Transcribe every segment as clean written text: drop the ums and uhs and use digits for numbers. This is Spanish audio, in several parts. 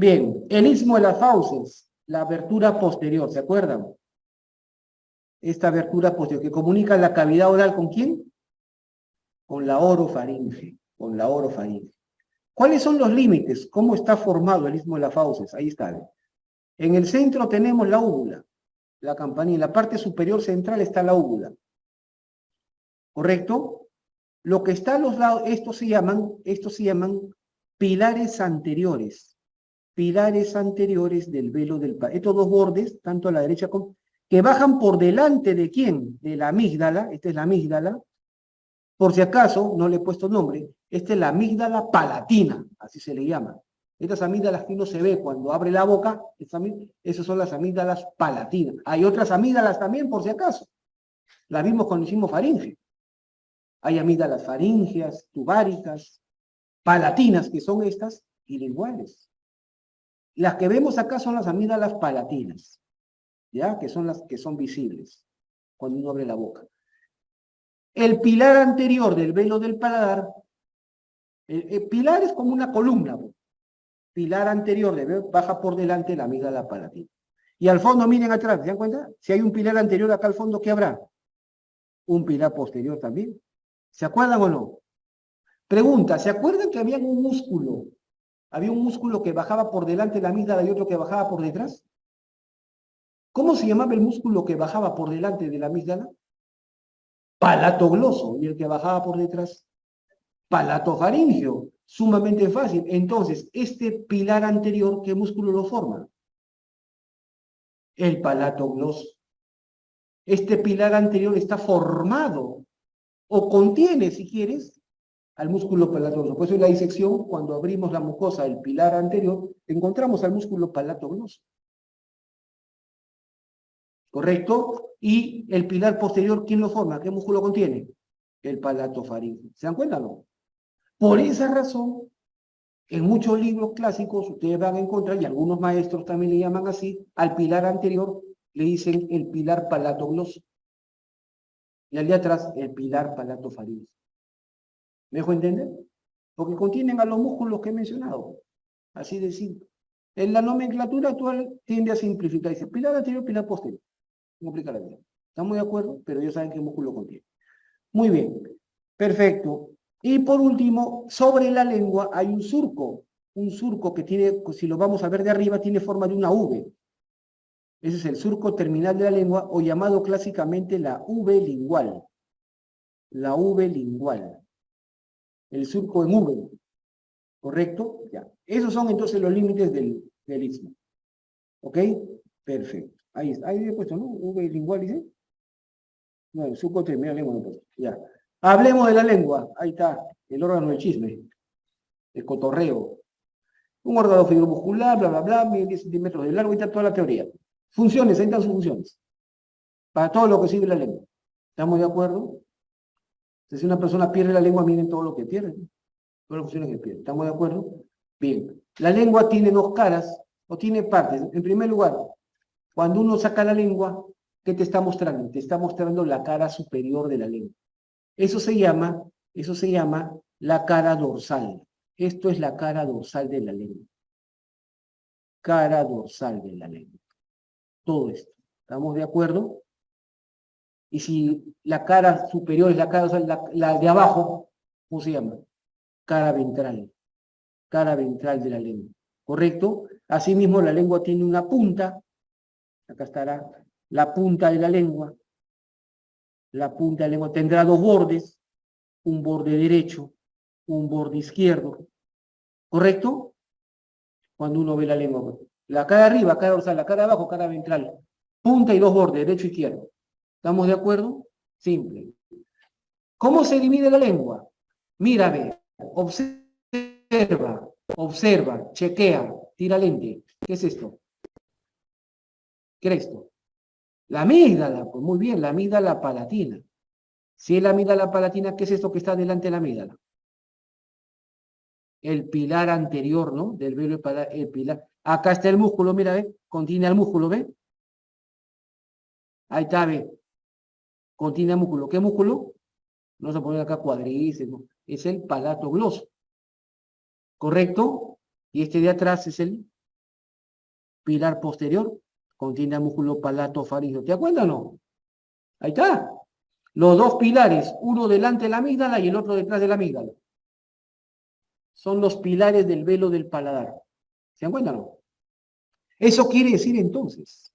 Bien, el istmo de las fauces, la abertura posterior, ¿se acuerdan? Esta abertura posterior que comunica la cavidad oral ¿con quién? Con la orofaringe, con la orofaringe. ¿Cuáles son los límites? ¿Cómo está formado el istmo de las fauces? Ahí está. En el centro tenemos la úvula, la campanilla. En la parte superior central está la úvula. ¿Correcto? Lo que está a los lados, estos se llaman pilares anteriores. Pilares anteriores del velo del palato. Estos dos bordes, tanto a la derecha como que bajan por delante de ¿quién? De la amígdala. Esta es la amígdala. Por si acaso, no le he puesto nombre, esta es la amígdala palatina, así se le llama. Estas amígdalas que uno se ve cuando abre la boca, esas son las amígdalas palatinas. Hay otras amígdalas también, por si acaso. Las vimos cuando hicimos faringe. Hay amígdalas faríngeas, tubáricas, palatinas, que son estas, y linguales. Las que vemos acá son las amígdalas palatinas, ¿ya? Que son las que son visibles cuando uno abre la boca. El pilar anterior del velo del paladar, el pilar es como una columna, ¿no? Pilar anterior del velo baja por delante la amígdala palatina. Y al fondo, miren atrás, ¿se dan cuenta? Si hay un pilar anterior acá al fondo, ¿qué habrá? Un pilar posterior también. ¿Se acuerdan o no? Pregunta, ¿se acuerdan que había un músculo? Había un músculo que bajaba por delante de la amígdala y otro que bajaba por detrás. ¿Cómo se llamaba el músculo que bajaba por delante de la amígdala? Palatogloso. ¿Y el que bajaba por detrás? Palatofaringeo. Sumamente fácil. Entonces, este pilar anterior, ¿qué músculo lo forma? El palatogloso. Este pilar anterior está formado o contiene, si quieres, al músculo palatogloso. Por eso en la disección, cuando abrimos la mucosa del pilar anterior, encontramos al músculo palatogloso. ¿Correcto? Y el pilar posterior, ¿quién lo forma? ¿Qué músculo contiene? El palatofaringeo. ¿Se dan cuenta o no? Por esa razón, en muchos libros clásicos ustedes van a encontrar, y algunos maestros también le llaman así, al pilar anterior le dicen el pilar palatogloso. Y al de atrás, el pilar palatofaringeo. ¿Me dejo entender? Porque contienen a los músculos que he mencionado. Así de simple. En la nomenclatura actual tiende a simplificar. Dice pilar anterior, pilar posterior. Complica la vida. ¿Estamos de acuerdo? Pero ellos saben qué músculo contiene. Muy bien. Perfecto. Y por último, sobre la lengua hay un surco que tiene, si lo vamos a ver de arriba, tiene forma de una V. Ese es el surco terminal de la lengua, o llamado clásicamente la V lingual. La V lingual. El surco en V. ¿Correcto? Ya. Esos son entonces los límites del istmo. ¿Ok? Perfecto. Ahí está. Ahí he puesto, ¿no? V lingual, dice. No, el surco terminal de la lengua. Ya. Hablemos de la lengua. Ahí está. El órgano del chisme. El cotorreo. Un órgano fibromuscular, bla, bla, bla, 10 centímetros de largo, y está toda la teoría. Funciones, ahí están sus funciones. Para todo lo que sirve la lengua. ¿Estamos de acuerdo? Si una persona pierde la lengua, miren todo lo que pierde. Todas las funciones que pierde. ¿Estamos de acuerdo? Bien. La lengua tiene dos caras, o tiene partes. En primer lugar, cuando uno saca la lengua, ¿qué te está mostrando? Te está mostrando la cara superior de la lengua. Eso se llama la cara dorsal. Esto es la cara dorsal de la lengua. Cara dorsal de la lengua. Todo esto. ¿Estamos de acuerdo? Y si la cara superior es la cara dorsal, la de abajo, ¿cómo se llama? Cara ventral. Cara ventral de la lengua. ¿Correcto? Asimismo, la lengua tiene una punta. Acá estará la punta de la lengua. La punta de la lengua tendrá dos bordes. Un borde derecho, un borde izquierdo. ¿Correcto? Cuando uno ve la lengua. La cara de arriba, cara dorsal, la cara de abajo, cara ventral. Punta y dos bordes, derecho e izquierdo. ¿Estamos de acuerdo? Simple. ¿Cómo se divide la lengua? Mírame, observa, chequea, tira lente. ¿Qué es esto? ¿Qué era esto? La amígdala, pues muy bien, la amígdala palatina. Si es la amígdala palatina, ¿qué es esto que está delante de la amígdala? El pilar anterior, ¿no? Del velo el pilar. Acá está el músculo, mira, ¿ve? Contiene el músculo, ¿ve? Ahí está, ¿ve? Contiene el músculo. ¿Qué músculo? No se pone acá cuadríceps, ¿no? Es el palatogloso. ¿Correcto? Y este de atrás es el pilar posterior, contiene el músculo palatofaríngeo. ¿Te acuerdas o no? Ahí está. Los dos pilares, uno delante de la amígdala y el otro detrás de la amígdala. Son los pilares del velo del paladar. ¿Se dan cuenta o no? Eso quiere decir entonces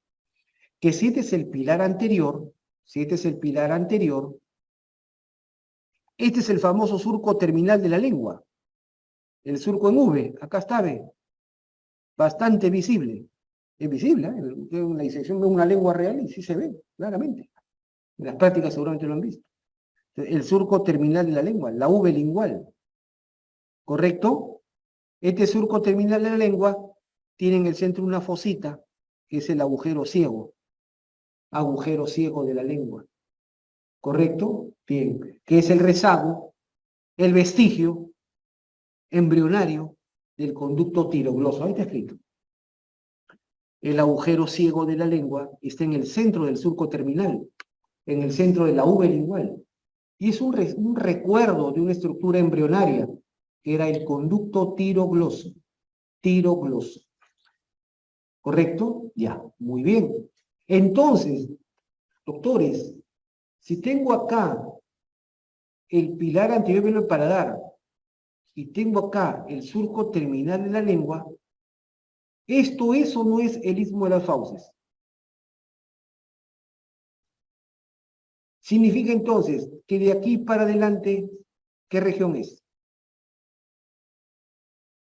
que si este es el pilar anterior, este es el famoso surco terminal de la lengua. El surco en V, acá está, ve. Bastante visible. Es visible, ¿eh? En la disección de una lengua real y sí se ve, claramente. En las prácticas seguramente lo han visto. El surco terminal de la lengua, la V lingual. ¿Correcto? Este surco terminal de la lengua tiene en el centro una fosita, que es el agujero ciego de la lengua. ¿Correcto? Bien. Que es el rezago, el vestigio embrionario del conducto tirogloso. Ahí está escrito. El agujero ciego de la lengua está en el centro del surco terminal, en el centro de la V lingual. Y es un recuerdo de una estructura embrionaria, que era el conducto tirogloso. Tirogloso. ¿Correcto? Ya, muy bien. Entonces, doctores, si tengo acá el pilar anterior del paladar y tengo acá el surco terminal de la lengua, ¿esto es o no es el istmo de las fauces? Significa entonces que de aquí para adelante, ¿qué región es?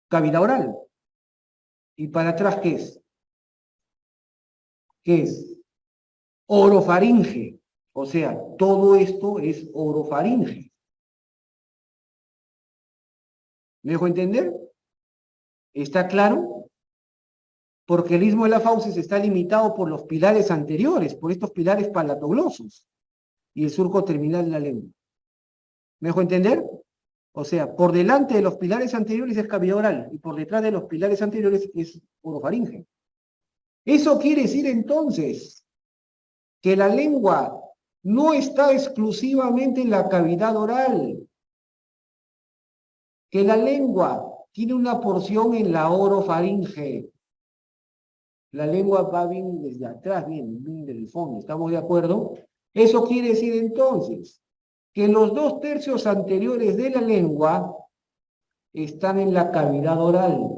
Cavidad oral. ¿Y para atrás qué es? ¿Qué es? Orofaringe. O sea, todo esto es orofaringe. ¿Me dejo entender? ¿Está claro? Porque el istmo de las fauces está limitado por los pilares anteriores, por estos pilares palatoglosos y el surco terminal de la lengua. ¿Me dejo entender? O sea, por delante de los pilares anteriores es cavidad oral y por detrás de los pilares anteriores es orofaringe. Eso quiere decir entonces que la lengua no está exclusivamente en la cavidad oral, que la lengua tiene una porción en la orofaringe. La lengua va bien desde atrás, bien desde el fondo, ¿estamos de acuerdo? Eso quiere decir entonces que los 2/3 anteriores de la lengua están en la cavidad oral,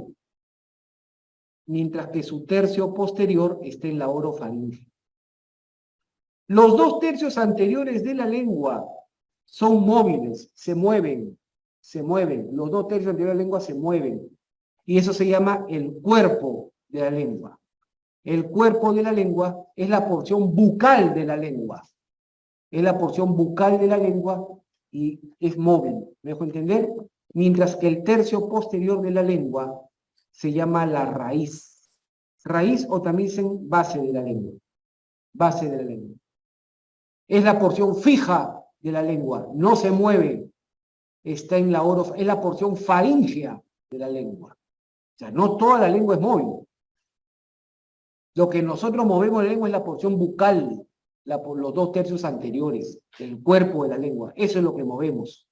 mientras que su tercio posterior está en la orofaringe. Los 2/3 anteriores de la lengua son móviles, se mueven. Los 2/3 anteriores de la lengua se mueven. Y eso se llama el cuerpo de la lengua. El cuerpo de la lengua es la porción bucal de la lengua. Es la porción bucal de la lengua y es móvil. ¿Me dejo entender? Mientras que el tercio posterior de la lengua se llama la raíz. Raíz o también dicen base de la lengua. Base de la lengua. Es la porción fija de la lengua, no se mueve. Está en la es la porción faríngea de la lengua. O sea, no toda la lengua es móvil. Lo que nosotros movemos en la lengua es la porción bucal, los 2/3 anteriores, el cuerpo de la lengua. Eso es lo que movemos.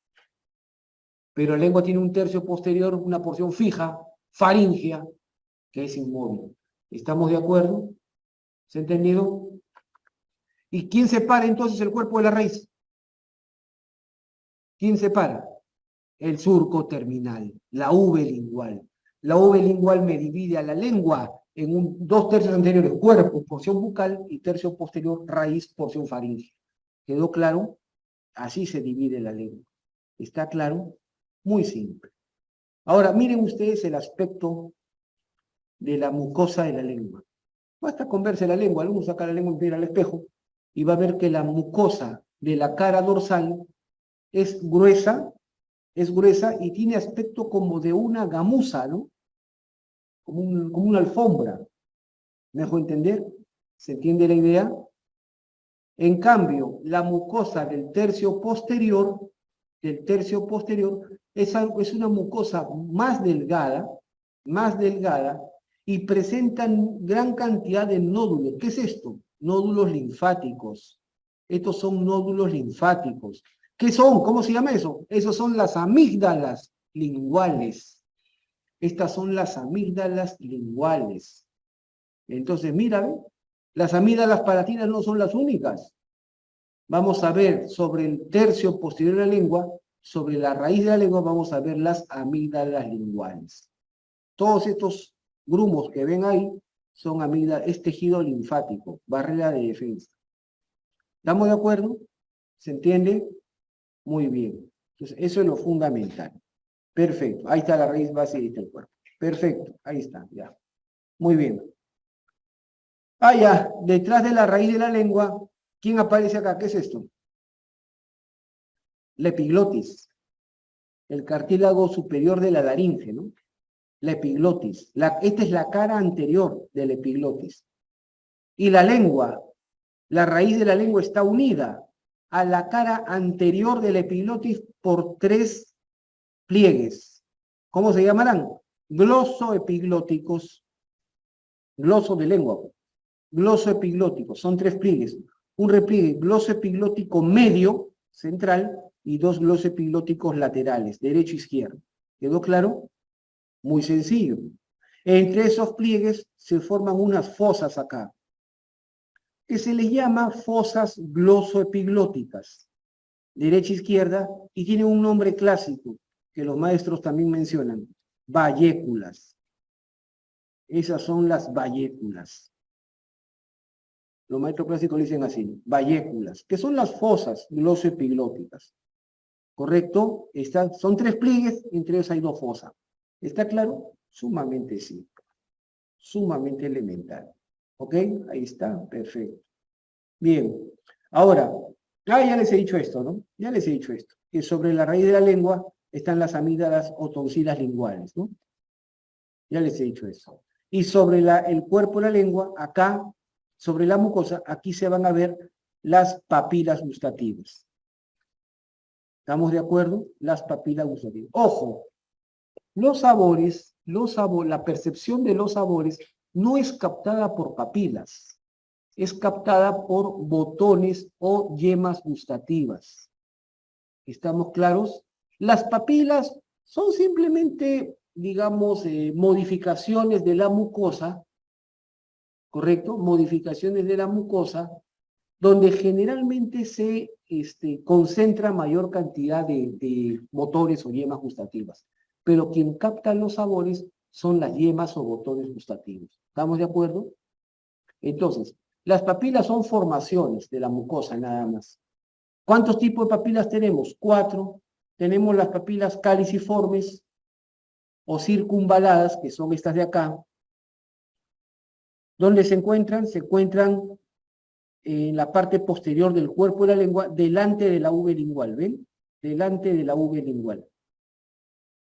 Pero la lengua tiene un tercio posterior, una porción fija, faríngea, que es inmóvil. ¿Estamos de acuerdo? ¿Se ha entendido? ¿Y quién separa entonces el cuerpo de la raíz? ¿Quién separa? El surco terminal, la V lingual. La V lingual me divide a la lengua en 2/3 anteriores, cuerpo, porción bucal, y tercio posterior, raíz, porción faríngea. ¿Quedó claro? Así se divide la lengua. ¿Está claro? Muy simple. Ahora, miren ustedes el aspecto de la mucosa de la lengua. Basta con verse la lengua, algunos saca la lengua y mira al espejo, y va a ver que la mucosa de la cara dorsal es gruesa y tiene aspecto como de una gamuza, ¿no? Como una alfombra. ¿Me dejo entender? ¿Se entiende la idea? En cambio, la mucosa del tercio posterior es una mucosa más delgada, y presentan gran cantidad de nódulos. ¿Qué es esto? Nódulos linfáticos. Estos son nódulos linfáticos. ¿Qué son? ¿Cómo se llama eso? Esos son las amígdalas linguales. Estas son las amígdalas linguales. Entonces, mira, ¿ve? Las amígdalas palatinas no son las únicas. Vamos a ver sobre el tercio posterior de la lengua, sobre la raíz de la lengua, vamos a ver las amígdalas linguales. Todos estos grumos que ven ahí son amígdalas, es tejido linfático, barrera de defensa. ¿Estamos de acuerdo? ¿Se entiende? Muy bien. Entonces, eso es lo fundamental. Perfecto. Ahí está la raíz base del cuerpo. Perfecto. Ahí está, ya. Muy bien. Ah, ya. Detrás de la raíz de la lengua, ¿quién aparece acá? ¿Qué es esto? La epiglotis. El cartílago superior de la laringe, ¿no? La epiglotis. Esta es la cara anterior de la epiglotis. Y la lengua, la raíz de la lengua está unida a la cara anterior de la epiglotis por 3 pliegues. ¿Cómo se llamarán? Glosoepiglóticos. Gloso de lengua. Glosoepiglóticos. Son 3 pliegues. Un repliegue glosoepiglótico medio, central, y 2 glosoepiglóticos laterales, derecho e izquierdo. ¿Quedó claro? Muy sencillo. Entre esos pliegues se forman unas fosas acá, que se les llama fosas glosoepiglóticas, derecha e izquierda, y tiene un nombre clásico, que los maestros también mencionan, valléculas. Esas son las valléculas. Los maestros clásicos le dicen así, valléculas, que son las fosas glosoepiglóticas. ¿Correcto? Son 3 pliegues, entre ellos hay 2 fosas. ¿Está claro? Sumamente simple, sumamente elemental. ¿Ok? Ahí está, perfecto. Bien, ahora, ya les he dicho esto, ¿no? Ya les he dicho esto, que sobre la raíz de la lengua están las amígdalas o tonsilas linguales, ¿no? Ya les he dicho eso. Y sobre el cuerpo de la lengua, acá, sobre la mucosa, aquí se van a ver las papilas gustativas. ¿Estamos de acuerdo? Las papilas gustativas. Ojo, los sabores, la percepción de los sabores no es captada por papilas, es captada por botones o yemas gustativas. ¿Estamos claros? Las papilas son simplemente, digamos, modificaciones de la mucosa, ¿correcto? Modificaciones de la mucosa, donde generalmente se concentra mayor cantidad de motores o yemas gustativas. Pero quien capta los sabores son las yemas o botones gustativos. ¿Estamos de acuerdo? Entonces, las papilas son formaciones de la mucosa nada más. ¿Cuántos tipos de papilas tenemos? 4. Tenemos las papilas caliciformes o circunvaladas, que son estas de acá. ¿Dónde se encuentran? Se encuentran en la parte posterior del cuerpo de la lengua, delante de la V lingual, ¿ven? Delante de la V lingual.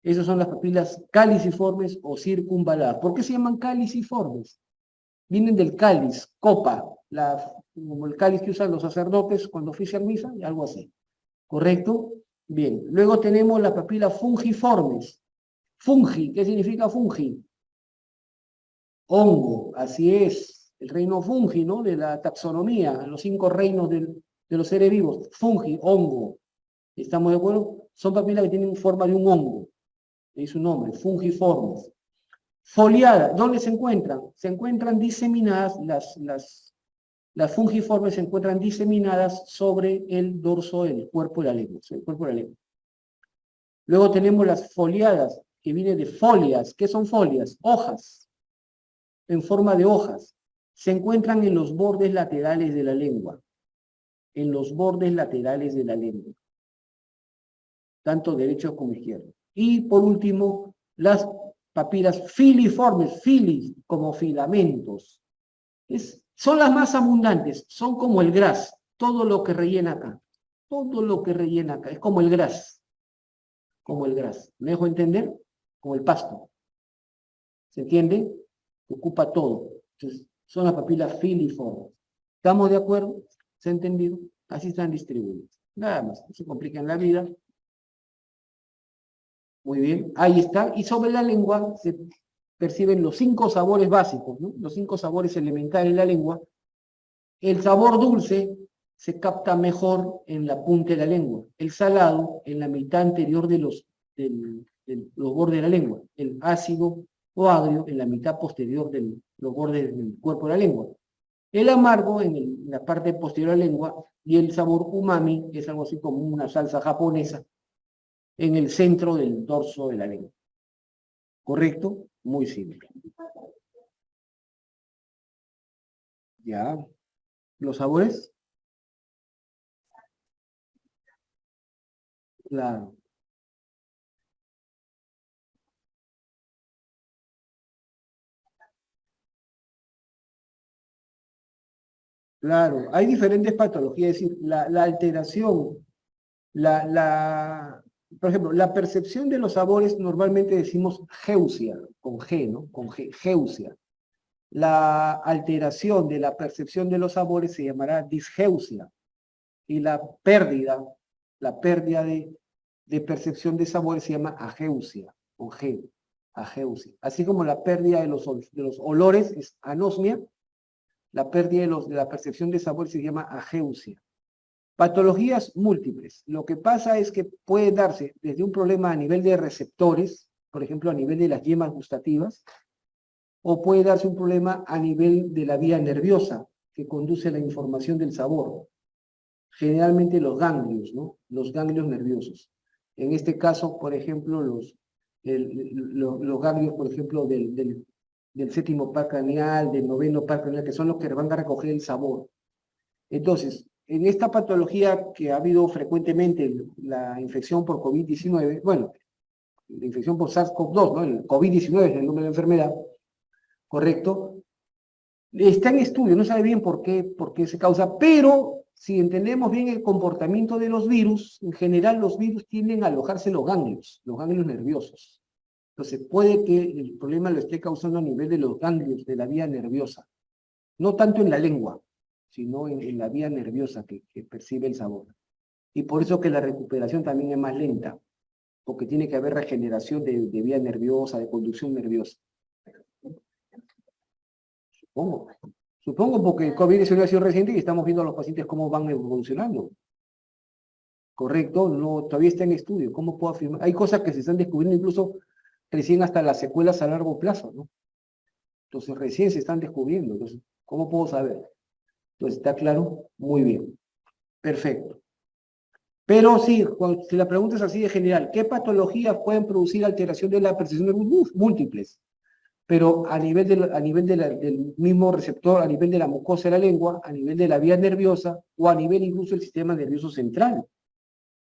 Esas son las papilas caliciformes o circunvaladas. ¿Por qué se llaman caliciformes? Vienen del cáliz, copa, como el cáliz que usan los sacerdotes cuando ofician misa, y algo así. ¿Correcto? Bien. Luego tenemos las papilas fungiformes. Fungi, ¿qué significa fungi? Hongo, así es. El reino fungi, ¿no? De la taxonomía, los 5 reinos de los seres vivos. Fungi, hongo. ¿Estamos de acuerdo? Son papilas que tienen forma de un hongo. Es su nombre, fungiformes. Foliadas, ¿dónde se encuentran? Se encuentran diseminadas, las fungiformes se encuentran diseminadas sobre el dorso del cuerpo de la lengua. El cuerpo de la lengua. Luego tenemos las foliadas, que vienen de folias. ¿Qué son folias? Hojas, en forma de hojas. Se encuentran en los bordes laterales de la lengua. En los bordes laterales de la lengua. Tanto derecho como izquierdo. Y por último, las papilas filiformes, filis, como filamentos. Son las más abundantes, son como el gras, todo lo que rellena acá. Todo lo que rellena acá, es como el gras. Como el gras. ¿Me dejo entender? Como el pasto. ¿Se entiende? Ocupa todo. Entonces, son las papilas filiformes. ¿Estamos de acuerdo? ¿Se ha entendido? Así están distribuidas. Nada más, no se complican la vida. Muy bien, ahí está. Y sobre la lengua se perciben los 5 sabores básicos, ¿no? Los 5 sabores elementales de la lengua. El sabor dulce se capta mejor en la punta de la lengua. El salado en la mitad anterior de los bordes de la lengua. El ácido o agrio en la mitad posterior de los bordes del cuerpo de la lengua. El amargo en la parte posterior de la lengua y el sabor umami, que es algo así como una salsa japonesa, en el centro del dorso de la lengua. ¿Correcto? Muy simple. Ya. ¿Los sabores? Claro. Claro, hay diferentes patologías, es decir, la alteración, por ejemplo, la percepción de los sabores normalmente decimos geusia, con G, ¿no? Con G, geusia. La alteración de la percepción de los sabores se llamará disgeusia y la pérdida de percepción de sabores se llama ageusia, con G, ageusia. Así como la pérdida de los olores es anosmia, la pérdida de la percepción de sabor se llama ageusia. Patologías múltiples. Lo que pasa es que puede darse desde un problema a nivel de receptores, por ejemplo, a nivel de las yemas gustativas, o puede darse un problema a nivel de la vía nerviosa, que conduce la información del sabor. Generalmente los ganglios, ¿no? Los ganglios nerviosos. En este caso, por ejemplo, los ganglios, por ejemplo, del séptimo par craneal, del noveno par craneal, que son los que van a recoger el sabor. Entonces, en esta patología que ha habido frecuentemente, la infección por COVID-19, bueno, la infección por SARS-CoV-2, ¿no? El COVID-19 es el nombre de la enfermedad, ¿correcto? Está en estudio, no sabe bien por qué se causa, pero si entendemos bien el comportamiento de los virus, en general los virus tienden a alojarse en los ganglios nerviosos. Entonces puede que el problema lo esté causando a nivel de los ganglios de la vía nerviosa, no tanto en la lengua, sino en la vía nerviosa que percibe el sabor. Y por eso que la recuperación también es más lenta, porque tiene que haber regeneración de vía nerviosa, de conducción nerviosa. Supongo. Supongo porque el COVID-19 ha sido reciente y estamos viendo a los pacientes cómo van evolucionando. ¿Correcto? No, todavía está en estudio. ¿Cómo puedo afirmar? Hay cosas que se están descubriendo incluso recién hasta las secuelas a largo plazo, ¿no? Entonces recién se están descubriendo. Entonces, ¿cómo puedo saber? Entonces, ¿está claro? Muy bien. Perfecto. Pero sí, si la pregunta es así de general, ¿qué patologías pueden producir alteración de la percepción de múltiples? Pero a nivel, del mismo receptor, a nivel de la mucosa de la lengua, a nivel de la vía nerviosa o a nivel incluso del sistema nervioso central.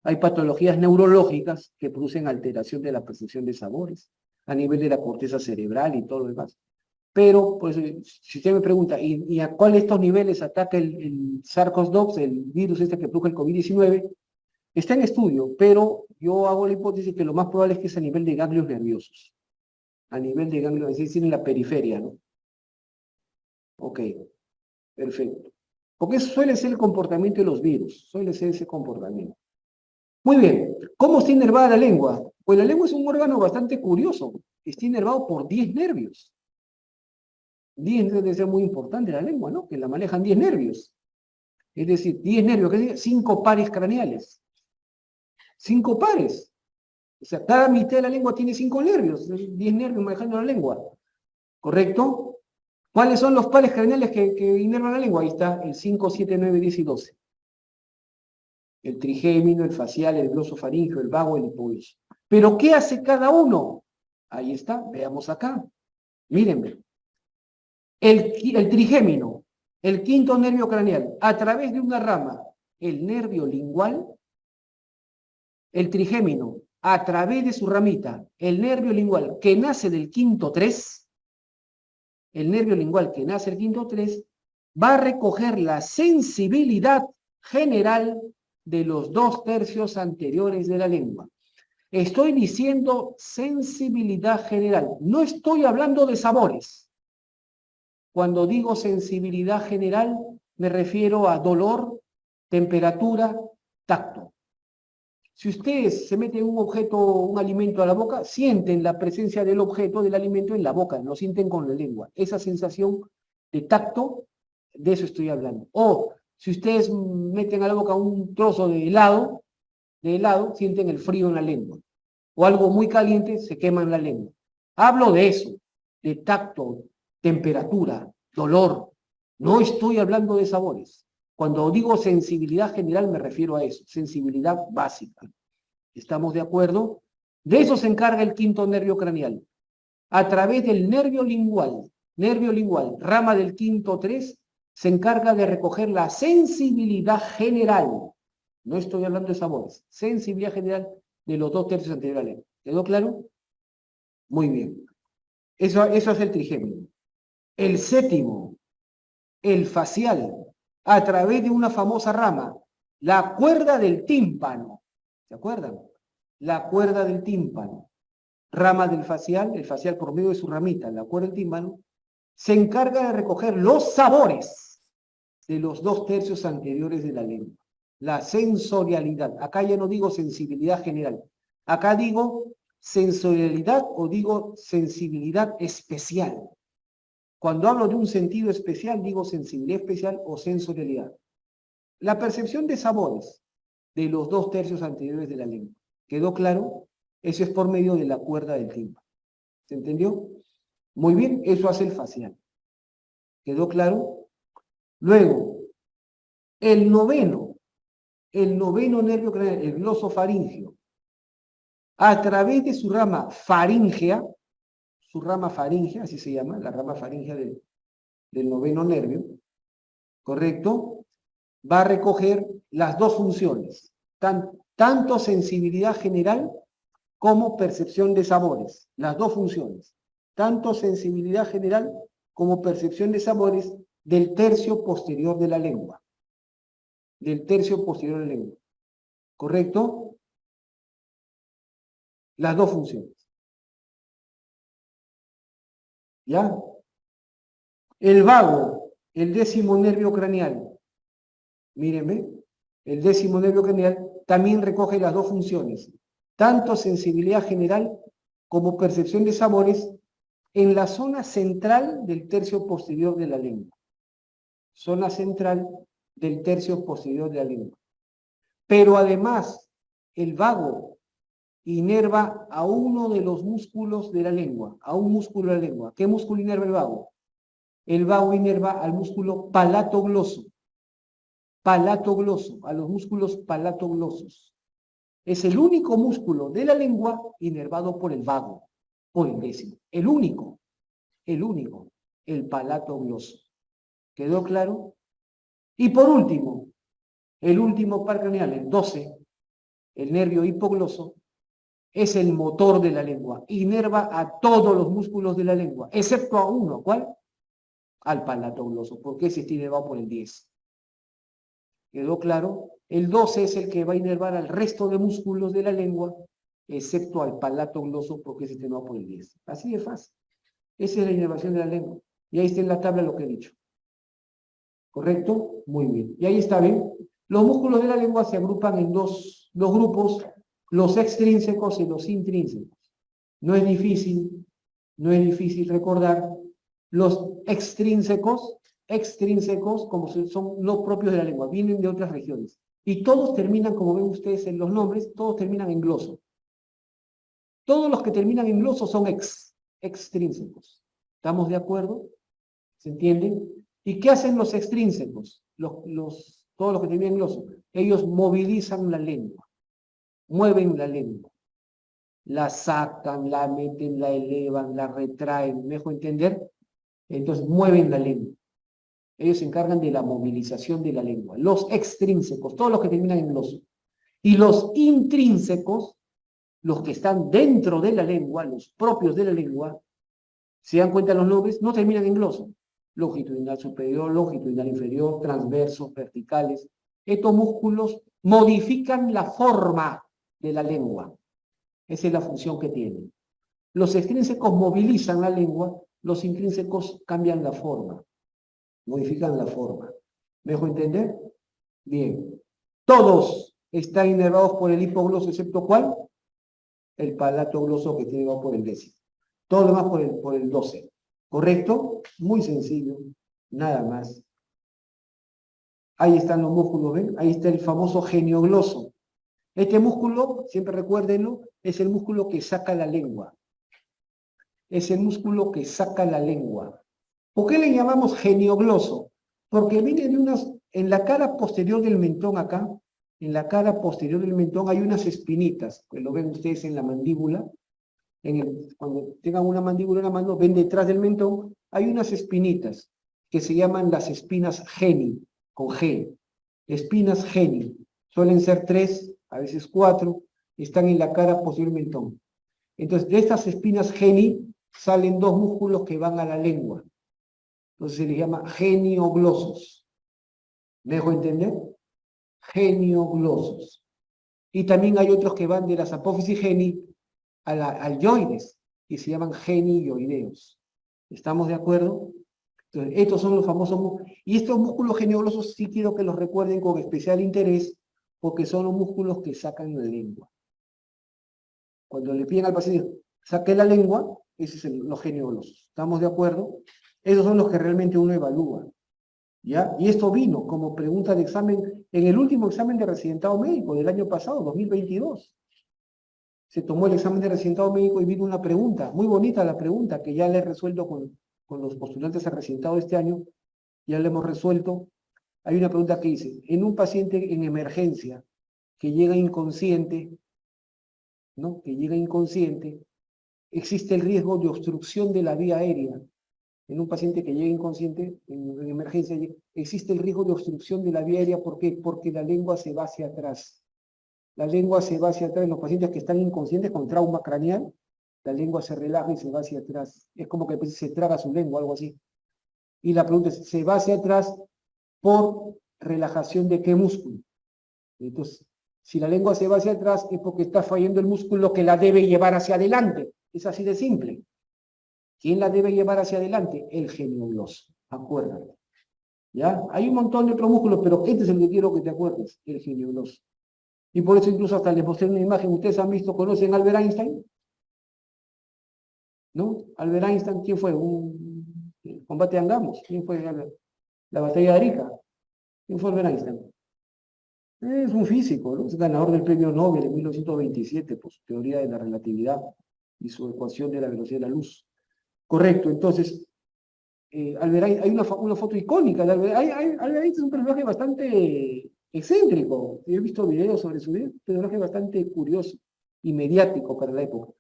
Hay patologías neurológicas que producen alteración de la percepción de sabores, a nivel de la corteza cerebral y todo lo demás. Pero, pues, si usted me pregunta, ¿y a cuál de estos niveles ataca el SARS-CoV-2, el virus este que produce el COVID-19? Está en estudio, pero yo hago la hipótesis que lo más probable es que es a nivel de ganglios nerviosos. A nivel de ganglios, es decir, en la periferia, ¿no? Ok, perfecto. Porque eso suele ser el comportamiento de los virus, suele ser ese comportamiento. Muy bien, ¿cómo está inervada la lengua? Pues la lengua es un órgano bastante curioso. Está inervado por 10 nervios. 10 debe ser muy importante la lengua, ¿no? Que la manejan 10 nervios. Es decir, 10 nervios, que es 5 pares craneales. 5 pares. O sea, cada mitad de la lengua tiene 5 nervios, 10 nervios manejando la lengua. ¿Correcto? ¿Cuáles son los pares craneales que inervan la lengua? Ahí está, el 5, 7, 9, 10 y 12. El trigémino, el facial, el glosofaringeo, el vago, el hipogloso. ¿Pero qué hace cada uno? Ahí está, veamos acá. Mírenme. El trigémino, el quinto nervio craneal, a través de una rama, el nervio lingual, el trigémino, a través de su ramita, el nervio lingual que nace del quinto 3, el nervio lingual que nace del quinto 3, va a recoger la sensibilidad general de los 2/3 anteriores de la lengua. Estoy diciendo sensibilidad general, no estoy hablando de sabores. Cuando digo sensibilidad general, me refiero a dolor, temperatura, tacto. Si ustedes se meten un objeto, un alimento a la boca, sienten la presencia del objeto, del alimento en la boca, lo sienten con la lengua. Esa sensación de tacto, de eso estoy hablando. O si ustedes meten a la boca un trozo de helado, sienten el frío en la lengua. O algo muy caliente, se quema en la lengua. Hablo de eso. de tacto, temperatura, dolor. No estoy hablando de sabores. Cuando digo sensibilidad general me refiero a eso, sensibilidad básica. ¿Estamos de acuerdo? De eso se encarga el quinto nervio craneal. A través del nervio lingual, rama del quinto 3, se encarga de recoger la sensibilidad general. No estoy hablando de sabores. Sensibilidad general de los 2/3 anteriores. ¿Quedó claro? Muy bien. Eso es el trigémino. El séptimo, el facial, a través de una famosa rama, la cuerda del tímpano. ¿Se acuerdan? La cuerda del tímpano. Rama del facial, el facial por medio de su ramita, la cuerda del tímpano, se encarga de recoger los sabores de los 2/3 anteriores de la lengua. La sensorialidad. Acá ya no digo sensibilidad general. Acá digo sensorialidad o digo sensibilidad especial. Cuando hablo de un sentido especial, digo sensibilidad especial o sensorialidad. La percepción de sabores de los 2/3 anteriores de la lengua. ¿Quedó claro? Eso es por medio de la cuerda del tímpano. ¿Se entendió? Muy bien, eso hace el facial. ¿Quedó claro? Luego, el noveno nervio craneal, el glosofaringeo, a través de su rama faríngea, así se llama, la rama faríngea del noveno nervio, ¿correcto? Va a recoger las dos funciones, tanto sensibilidad general como percepción de sabores, las dos funciones, tanto sensibilidad general como percepción de sabores del tercio posterior de la lengua, ¿correcto? Las dos funciones. ¿Ya? El vago, el décimo nervio craneal, mírenme, el décimo nervio craneal también recoge las dos funciones, tanto sensibilidad general como percepción de sabores en la zona central del tercio posterior de la lengua. Zona central del tercio posterior de la lengua. Pero además, el vago inerva a uno de los músculos de la lengua, a un músculo de la lengua. ¿Qué músculo inerva el vago? El vago inerva al músculo palatogloso, a los músculos palatoglosos. Es el único músculo de la lengua inervado por el vago, por el décimo. El único, el palatogloso. ¿Quedó claro? Y por último, el último par craneal, el 12, el nervio hipogloso, es el motor de la lengua. Inerva a todos los músculos de la lengua, excepto a uno. ¿Cuál? Al palatogloso, porque ese está inervado por el 10. ¿Quedó claro? El 12 es el que va a inervar al resto de músculos de la lengua, excepto al palatogloso, porque ese está inervado por el 10. Así de fácil. Esa es la inervación de la lengua. Y ahí está en la tabla lo que he dicho. ¿Correcto? Muy bien. Y ahí está, ¿ven? Los músculos de la lengua se agrupan en dos grupos, los extrínsecos y los intrínsecos. No es difícil recordar. Los extrínsecos, como son los propios de la lengua, vienen de otras regiones. Y todos terminan, como ven ustedes en los nombres, todos terminan en gloso. Todos los que terminan en gloso son extrínsecos. ¿Estamos de acuerdo? ¿Se entienden? ¿Y qué hacen los extrínsecos? Todos los que terminan en gloso. Ellos movilizan la lengua, mueven la lengua. La sacan, la meten, la elevan, la retraen. ¿Me dejo entender? Entonces mueven la lengua. Ellos se encargan de la movilización de la lengua. Los extrínsecos, todos los que terminan en gloso. Y los intrínsecos, los que están dentro de la lengua, los propios de la lengua, ¿se dan cuenta los nombres? No terminan en gloso. Longitudinal superior, longitudinal inferior, transversos, verticales. Estos músculos modifican la forma de la lengua. Esa es la función que tienen. Los extrínsecos movilizan la lengua, los intrínsecos cambian la forma, modifican la forma. ¿Me dejo entender? Bien. Todos están inervados por el hipogloso, excepto ¿cuál? El palatogloso, que está inervado por el décimo. Todo lo demás por el 12. ¿Correcto? Muy sencillo. Nada más. Ahí están los músculos, ¿ven? Ahí está el famoso geniogloso. Este músculo, siempre recuérdenlo, es el músculo que saca la lengua. es el músculo que saca la lengua. ¿Por qué le llamamos geniogloso? Porque viene de en la cara posterior del mentón acá, en la cara posterior del mentón hay unas espinitas, que lo ven ustedes en la mandíbula, cuando tengan una mandíbula en la mano, ven detrás del mentón, hay unas espinitas que se llaman las espinas geni, con G, espinas geni. Suelen ser 3, a veces 4, están en la cara posterior del mentón. Entonces, de estas espinas geni salen 2 músculos que van a la lengua. Entonces se les llama genioglosos. ¿Me dejo entender? Genioglosos. Y también hay otros que van de las apófisis geni al yoides, que se llaman genioideos. ¿Estamos de acuerdo? Entonces, estos son los famosos músculos. Y estos músculos genioglosos sí quiero que los recuerden con especial interés, porque son los músculos que sacan la lengua. Cuando le piden al paciente, saque la lengua, esos son los genioglosos. ¿Estamos de acuerdo? Esos son los que realmente uno evalúa. ¿Ya? Y esto vino como pregunta de examen en el último examen de residentado médico del año pasado, 2022. Se tomó el examen de residentado médico y vino una pregunta, muy bonita la pregunta, que ya le he resuelto con los postulantes a residentado este año, ya le hemos resuelto. Hay una pregunta que dice, en un paciente en emergencia que llega inconsciente, ¿no? Que llega inconsciente, existe el riesgo de obstrucción de la vía aérea. En un paciente que llega inconsciente, en emergencia, existe el riesgo de obstrucción de la vía aérea. ¿Por qué? Porque la lengua se va hacia atrás. La lengua se va hacia atrás en los pacientes que están inconscientes con trauma craneal. La lengua se relaja y se va hacia atrás. Es como que se traga su lengua, algo así. Y la pregunta es, ¿se va hacia atrás por relajación de qué músculo? Entonces, si la lengua se va hacia atrás es porque está fallando el músculo que la debe llevar hacia adelante. Es así de simple. ¿Quién la debe llevar hacia adelante? El geniogloso. Acuérdate. ¿Ya? Hay un montón de otros músculos, pero este es el que quiero que te acuerdes, el geniogloso. Y por eso incluso hasta les mostré una imagen. ¿Ustedes han visto, conocen a Albert Einstein? ¿No? Albert Einstein, ¿quién fue? Un combate de Angamos. ¿Quién fue? La batalla de Arica. ¿Quién fue Albert Einstein? Es un físico, ¿no? Es ganador del premio Nobel en 1927 por su teoría de la relatividad y su ecuación de la velocidad de la luz. Correcto, entonces, Albert Einstein, hay una foto icónica de Albert Einstein. Albert Einstein es un personaje bastante excéntrico. He visto videos sobre su vida, un personaje bastante curioso y mediático para la época.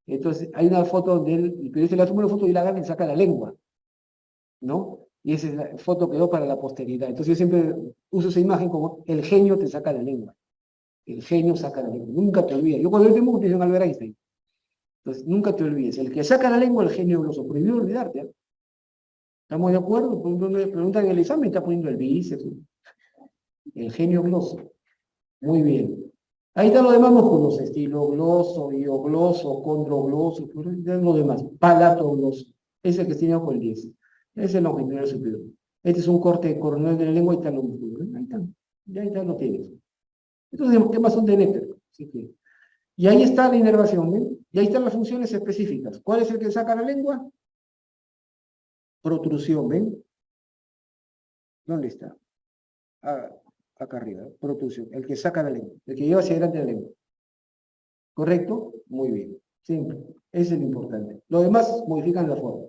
Entonces, hay una foto donde el periodista le toma una foto y la agarra y le saca la lengua, ¿no? Y esa foto quedó para la posteridad. Entonces, yo siempre uso esa imagen como el genio te saca la lengua. El genio saca la lengua. Nunca te olvides. Yo cuando yo tengo utilizo Albert Einstein. Entonces, nunca te olvides. El que saca la lengua, el genio gloso. Prohibido olvidarte, ¿eh? ¿Estamos de acuerdo? Preguntan en el examen, está poniendo el bíceps, el genio gloso. Muy bien. Ahí están los demás músculos, estilogloso, iogloso, condrogloso, lo demás. Palatogloso. Ese que tiene con el 10. Ese es el longitudinal superior. Este es un corte coronal de la lengua y están los músculos. Ahí están. Ya ahí están, lo tienes. Estos temas son de Netter. Y ahí está la inervación, ¿ven? Y ahí están las funciones específicas. ¿Cuál es el que saca la lengua? Protrusión, ¿ven? ¿Dónde está? Acá arriba, protrusión, el que saca la lengua, el que lleva hacia adelante la lengua. ¿Correcto? Muy bien. Simple. Ese es lo importante. Lo demás modifican la forma.